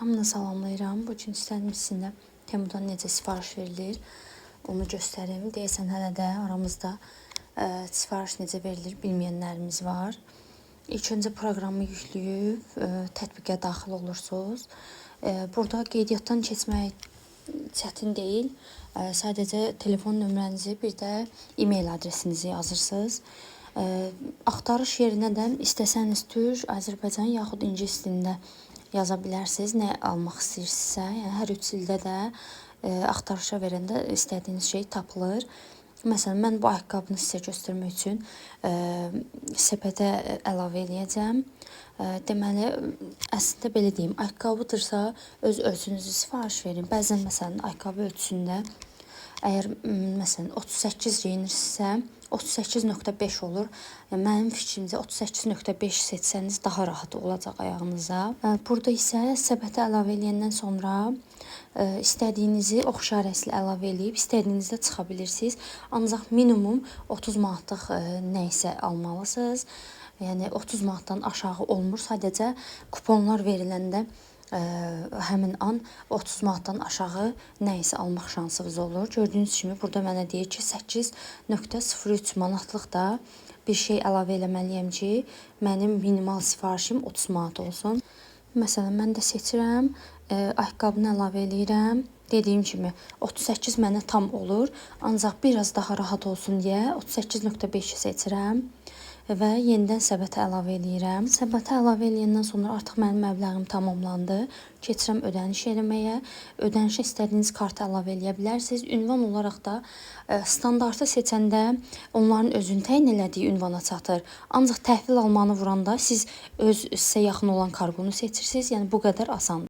Hamını salamlayıram. Bu gün istədim sizinlə Temudan necə sifariş verilir onu göstərim. Deyəsən hələ də aramızda sifariş necə verilir bilməyənlərimiz var. İlk öncə proqramı yükləyib tətbiqə daxil olursunuz. Burada qeydiyyatdan keçmək çətin deyil. Sadəcə telefon nömrənizi, bir də e-mail adresinizi yazırsınız. Axtarış yerinə də istəsəniz Türk, Azərbaycan yaxud ingilis dilində yaza bilərsiniz. Nə almaq istəyirsinizsə, yəni hər üç dildə də axtarışa verəndə istədiyiniz şey tapılır. Məsələn, mən bu ayaqqabını sizə göstərmək üçün sepətə əlavə eləyəcəm. Deməli, əslində belə deyim, ayaqqabıdırsa öz ölçünüzü sifariş verin. Bəzən məsələn ayaqqabı ölçüsündə əgər məsələn 38 geyinirsinizsə 38.5 olur. Mənim fikrimcə 38.5 seçsəniz daha rahat olacaq ayağınıza. Burada isə səbətə əlavə eləyəndən sonra istədiyinizi oxşar əsli əlavə eləyib istədiyinizdə çıxa bilirsiniz. Ancaq minimum 30 manatlıq nə isə almalısınız. Yəni 30 manatdan aşağı olmur. Sadəcə kuponlar veriləndə həmin an 30 manatdan aşağı nə isə almaq şansınız olur. Gördüyünüz kimi burada mənə deyir ki 8.03 manatlıq da bir şey əlavə eləməliyəm ki mənim minimal sifarişim 30 manat olsun. Məsələn, mən də seçirəm, ayaqqabını əlavə eləyirəm. Dediyim kimi 38 mənə tam olur, ancaq biraz daha rahat olsun deyə 38.5 seçirəm və yenidən səbətə əlavə eləyirəm. Səbətə əlavə eləyəndən sonra artıq mənim məbləğim tamamlandı. Keçirəm ödəniş eləməyə. Ödənişə istədiyiniz kartı əlavə eləyə bilərsiniz. Ünvan olaraq da standartı seçəndə onların özünün təyin elədiyi ünvana çatır. Ancaq təhvil almanı vuranda siz sizə yaxın olan karqonu seçirsiniz. Yəni bu qədər asandır.